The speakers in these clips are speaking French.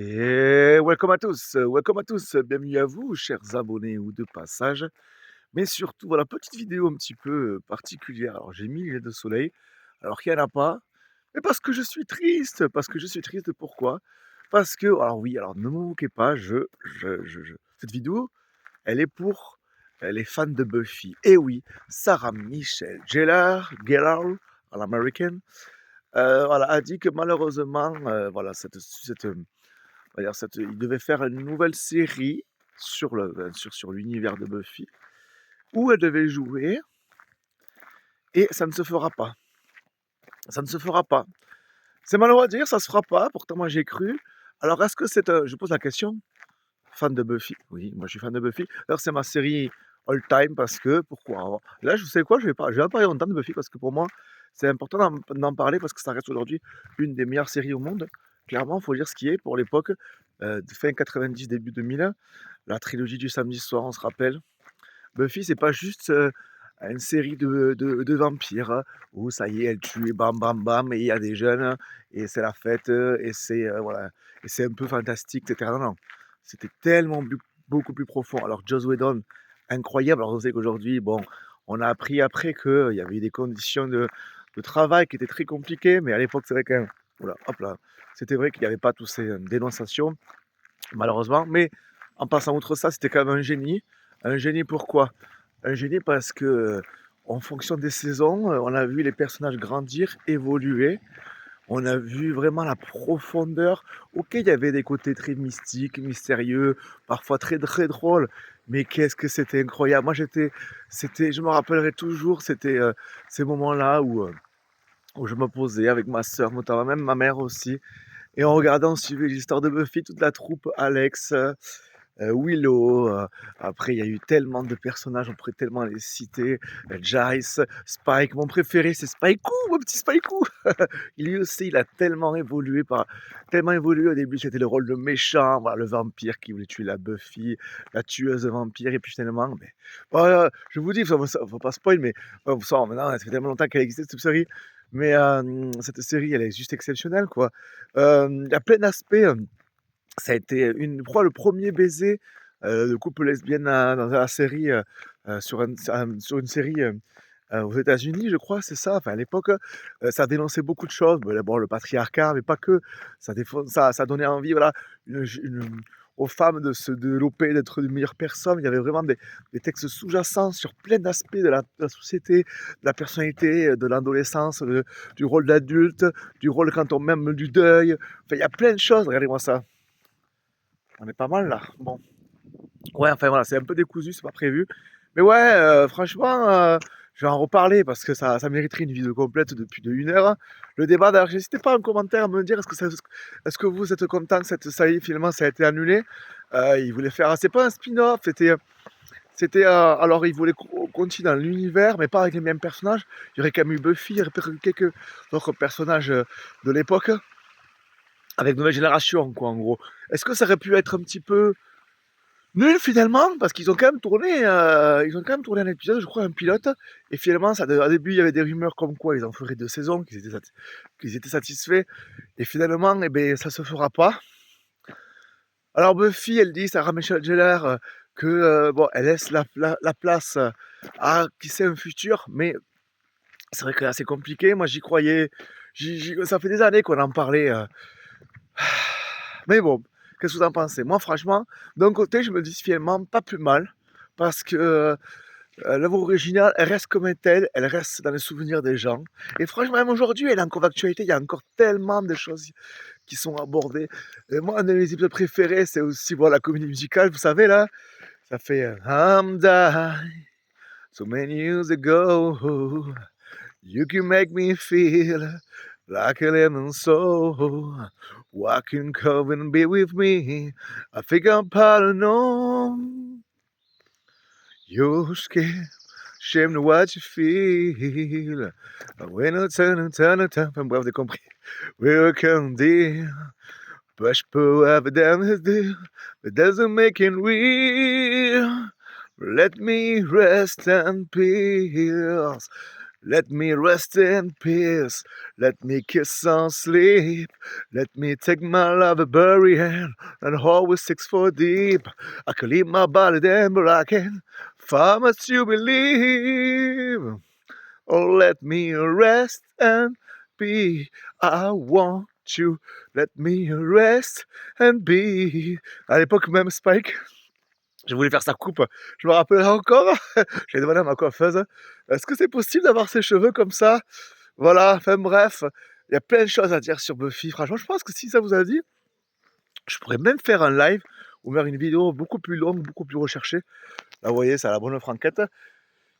Et welcome à tous, bienvenue à vous, chers abonnés ou de passage. Mais surtout, voilà, petite vidéo un petit peu particulière. Alors, j'ai mis les de soleil, alors qu'il n'y en a pas, mais parce que je suis triste, pourquoi? Parce que, alors oui, alors ne vous moquez pas, cette vidéo, elle est pour les fans de Buffy. Et oui, Sarah Michelle Gellar, à l'américaine, voilà, a dit que malheureusement, voilà, on va dire il devait faire une nouvelle série sur l'univers de Buffy, où elle devait jouer, et ça ne se fera pas. Ça ne se fera pas. C'est malheureux à dire, ça se fera pas. Pourtant, moi, j'ai cru. Alors, est-ce que je pose la question, fan de Buffy? Oui, moi, je suis fan de Buffy. D'ailleurs, c'est ma série all time parce que pourquoi? Alors, là, je sais quoi, je vais pas parler longtemps de Buffy parce que pour moi, c'est important d'en parler parce que ça reste aujourd'hui une des meilleures séries au monde. Clairement, il faut dire ce qui est pour l'époque, de fin 90, début 2000. La trilogie du samedi soir, on se rappelle. Buffy, c'est pas juste, une série de vampires, où ça y est, elle tue et bam bam bam et il y a des jeunes, et c'est la fête, et c'est, voilà, et c'est un peu fantastique et cetera. Non, non, c'était tellement beaucoup plus profond. Alors Joss Whedon, incroyable. Alors on sait qu'aujourd'hui, bon, on a appris après qu'il y avait eu des conditions de travail qui étaient très compliquées, mais à l'époque, c'est vrai que ouh hop là, c'était vrai qu'il y avait pas tous ces, dénonciations, malheureusement, mais en passant outre ça, c'était quand même un génie. Un génie pourquoi? Un génie parce que, en fonction des saisons, on a vu les personnages grandir, évoluer. On a vu vraiment la profondeur. OK, il y avait des côtés très mystiques, mystérieux, parfois très, très drôles, mais qu'est-ce que c'était incroyable. Moi, je me rappellerai toujours, c'était, ces moments-là où je me posais avec ma sœur, notamment, même ma mère aussi, et on regardait, on suivait l'histoire de Buffy, toute la troupe, Alex, Willow, après il y a eu tellement de personnages, on pourrait tellement les citer, Giles, Spike, mon préféré c'est Spikey, mon petit Spikey! Lui aussi, il a tellement évolué. Au début, c'était le rôle de méchant, voilà, le vampire qui voulait tuer la Buffy, la tueuse de vampires, et puis finalement, mais voilà, je vous dis, faut pas spoil, mais ça maintenant, ça fait tellement longtemps qu'elle existe cette série, mais cette série, elle est juste exceptionnelle, quoi. Il y a plein d'aspects, ça a été une je crois le premier baiser, de couple lesbienne dans la série, sur une série, aux États-Unis, je crois, c'est ça. Enfin, à l'époque, ça dénonçait beaucoup de choses. Bah, d'abord le patriarcat, mais pas que. Ça donnait envie, voilà, aux femmes de développer, d'être de meilleures personnes. Il y avait vraiment des textes sous-jacents sur plein d'aspects de la société, de la personnalité, de l'adolescence, du rôle d'adulte, du rôle quand on même du deuil. Enfin, il y a plein de choses, regardez-moi ça. On est pas mal là. Bon. Ouais, enfin voilà, c'est un peu décousu, c'est pas prévu. Mais ouais, franchement, je vais en reparler parce que ça mériterait une vidéo complète de 1 heure. Le débat, d'ailleurs, n'hésitez pas en commentaire à me dire est-ce que vous êtes content que cette série finalement ça a été annulé? Ils voulaient faire, c'est pas un spin-off, c'était, alors ils voulaient continuer dans l'univers, mais pas avec les mêmes personnages. Il y aurait quand même eu Buffy, il y aurait peut-être eu quelques autres personnages, de l'époque, avec nouvelle génération quoi, en gros. Est-ce que ça aurait pu être un petit peu nul finalement, parce ils ont quand même tourné un épisode, je crois, un pilote, et finalement, au début, il y avait des rumeurs comme quoi ils en feraient 2 saisons, qu'ils étaient satisfaits, et finalement, eh ben, ça se fera pas. Alors Buffy, elle dit, Sarah Michelle Gellar, que bon, elle laisse la place, à qui sait un futur, mais c'est vrai que là, c'est compliqué. Moi, j'y croyais, ça fait des années qu'on en parlait. Mais bon, qu'est-ce que vous en pensez? Moi, franchement, d'un côté, je me dis finalement pas plus mal, parce que l'œuvre originale, elle reste comme elle, elle reste dans les souvenirs des gens. Et franchement, même aujourd'hui, elle est encore d'actualité. Il y a encore tellement de choses qui sont abordées. Et moi, un de mes épisodes préférés, c'est aussi bon, la comédie musicale. Vous savez, là, ça fait I'm dying so many years ago. You can make me feel like a lemon soul. Why can come and be with me? I think I'm paranoid. You're scared, ashamed of what you feel. When I turn, enfin bref, vous avez compris. Welcome dear, but je peux have damn deal, but doesn't make it real. Let me rest in peace. Let me rest in peace, let me kiss and sleep, let me take my love a burying, and always 6 foot deep. I can leave my body then, but I can far much you believe. Oh, let me rest and be. I want you. Let me rest and be. À l'époque, même Spike, je voulais faire sa coupe. Je me rappelle encore. J'ai demandé à ma coiffeuse, est-ce que c'est possible d'avoir ses cheveux comme ça? Voilà, enfin bref, il y a plein de choses à dire sur Buffy. Franchement, je pense que si ça vous a dit, je pourrais même faire un live ou faire une vidéo beaucoup plus longue, beaucoup plus recherchée. Là, vous voyez, c'est à la bonne franquette.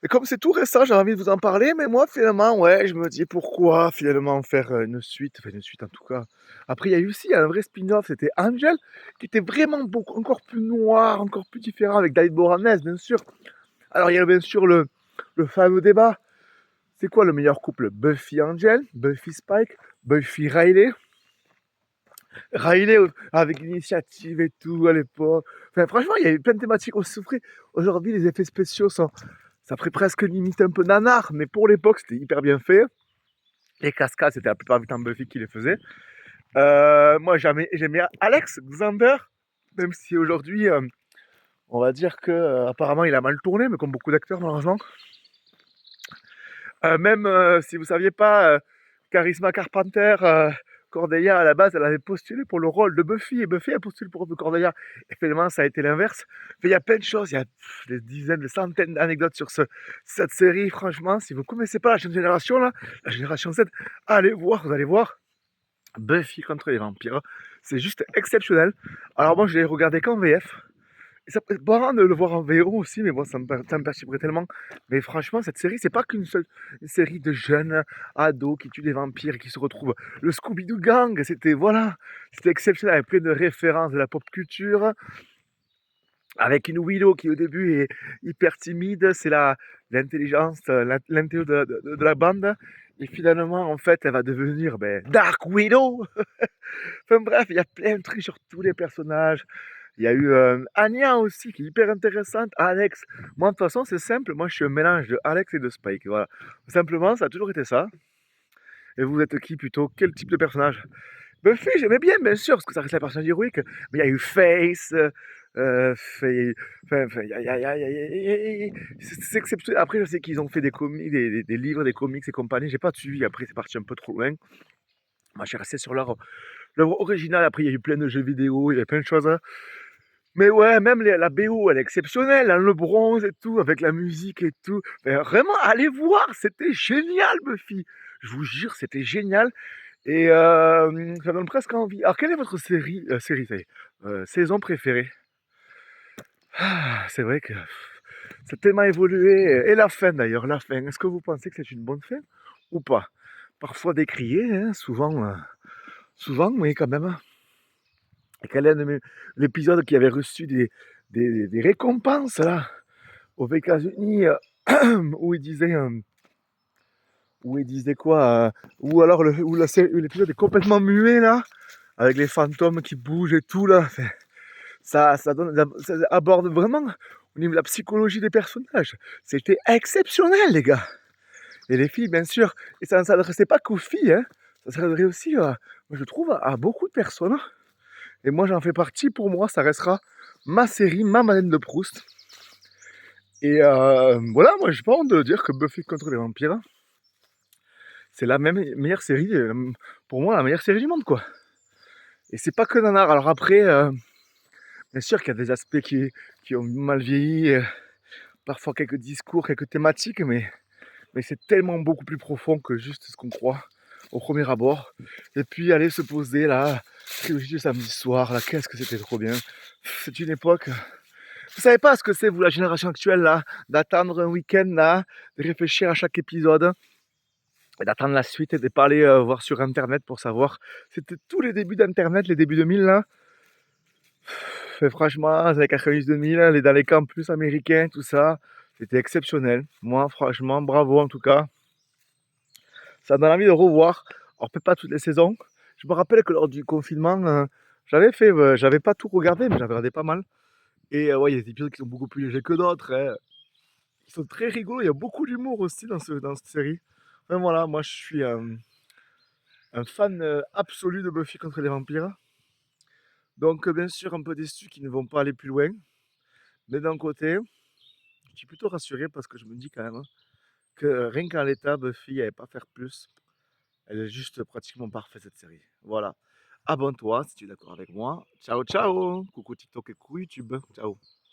Et comme c'est tout récent, j'ai envie de vous en parler, mais moi, finalement, ouais, je me dis pourquoi finalement faire une suite, enfin une suite en tout cas. Après, il y a eu aussi un vrai spin-off, c'était Angel, qui était vraiment beaucoup, encore plus noir, encore plus différent, avec David Boreanaz, bien sûr. Alors, il y a bien sûr le fameux débat. C'est quoi le meilleur couple? Buffy Angel, Buffy Spike, Buffy Riley? Riley avec l'initiative et tout à l'époque. Enfin, franchement, il y avait plein de thématiques. On souffrait. Aujourd'hui, les effets spéciaux sont, ça ferait presque limite un peu nanar, mais pour l'époque, c'était hyper bien fait. Les cascades, c'était la plupart du temps Buffy qui les faisait. Moi, j'aimais Alex Xander, même si aujourd'hui, on va dire que apparemment, il a mal tourné, mais comme beaucoup d'acteurs, malheureusement. Même si vous saviez pas, Charisma Carpenter, Cordelia, à la base, elle avait postulé pour le rôle de Buffy, et Buffy a postulé pour le rôle de Cordelia. Et finalement, ça a été l'inverse. Mais il y a plein de choses, il y a des dizaines, des centaines d'anecdotes sur cette série. Franchement, si vous ne connaissez pas la jeune génération, là, la génération Z, allez voir, vous allez voir. Buffy contre les vampires, c'est juste exceptionnel. Alors moi, je l'ai regardé qu'en VF. Et ça peut être marrant de le voir en VO aussi, mais bon, ça me perturberait tellement. Mais franchement, cette série, c'est pas qu'une seule série de jeunes ados qui tuent des vampires et qui se retrouvent. Le Scooby-Doo Gang, c'était, voilà, c'était exceptionnel, avec plein de références de la pop culture, avec une Willow qui au début est hyper timide, c'est l'intelligence, l'intello de la bande. Et finalement, en fait, elle va devenir Dark Widow. Enfin bref, il y a plein de trucs sur tous les personnages. Il y a eu Anya aussi, qui est hyper intéressante. Alex. Moi, de toute façon, c'est simple. Moi, je suis un mélange de Alex et de Spike. Voilà. Simplement, ça a toujours été ça. Et vous êtes qui plutôt? Quel type de personnage? Buffy, j'aimais bien sûr, parce que ça reste la personnage héroïque. Mais il y a eu Face. Enfin, c'est exceptionnel. Après, je sais qu'ils ont fait des comics, des livres, des comics et compagnie. J'ai pas suivi. Après, c'est parti un peu trop loin. Moi, je suis resté sur l'œuvre originale. Après, il y a eu plein de jeux vidéo, il y a plein de choses. Mais ouais, même la BO, elle est exceptionnelle, hein, le bronze et tout, avec la musique et tout. Mais vraiment, allez voir, c'était génial, Buffy. Je vous jure, c'était génial. Et ça donne presque envie. Alors, quelle est votre ça y est, saison préférée? Ah, c'est vrai que ça a tellement évolué. Et la fin, d'ailleurs, la fin. Est-ce que vous pensez que c'est une bonne fin ou pas? Parfois décriée, hein, souvent, oui, quand même. Et quel est l'épisode qui avait reçu des récompenses, là? Aux États-Unis, où il disait quoi? Ou alors où l'épisode est complètement muet là, avec les fantômes qui bougent et tout là. Enfin, ça aborde vraiment au niveau de la psychologie des personnages. C'était exceptionnel, les gars. Et les filles, bien sûr. Et ça ne s'adressait pas qu'aux filles, hein. Ça s'adressait aussi, moi, je trouve, à beaucoup de personnes. Et moi, j'en fais partie. Pour moi, ça restera ma série, ma Madeleine de Proust. Et voilà, moi j'ai pas honte de dire que Buffy contre les vampires, c'est la même meilleure série, pour moi la meilleure série du monde quoi. Et c'est pas que nanar. Alors après, bien sûr qu'il y a des aspects qui ont mal vieilli, parfois quelques discours, quelques thématiques, mais c'est tellement beaucoup plus profond que juste ce qu'on croit au premier abord. Et puis aller se poser là, trilogie du samedi soir, là, qu'est-ce que c'était trop bien. C'est une époque. Vous savez pas ce que c'est, vous, la génération actuelle, là, d'attendre un week-end, là, de réfléchir à chaque épisode, et d'attendre la suite et de pas aller voir sur Internet pour savoir. C'était tous les débuts d'Internet, les débuts 2000, là. Et franchement, les années 90-2000, dans les campus américains, tout ça, c'était exceptionnel. Moi, franchement, bravo en tout cas. Ça donne envie de revoir. Alors, peut-être pas toutes les saisons. Je me rappelle que lors du confinement, j'avais pas tout regardé, mais j'avais regardé pas mal. Et ouais, il y a des épisodes qui sont beaucoup plus légers que d'autres, hein. Ils sont très rigolos, il y a beaucoup d'humour aussi dans cette série. Enfin voilà, moi je suis un fan absolu de Buffy contre les vampires. Donc bien sûr un peu déçu qu'ils ne vont pas aller plus loin. Mais d'un côté, je suis plutôt rassuré parce que je me dis quand même, hein, que rien qu'en l'état, Buffy n'allait pas faire plus. Elle est juste pratiquement parfaite cette série. Voilà. Abonne-toi si tu es d'accord avec moi. Ciao ciao. Coucou TikTok et coucou YouTube. Ciao.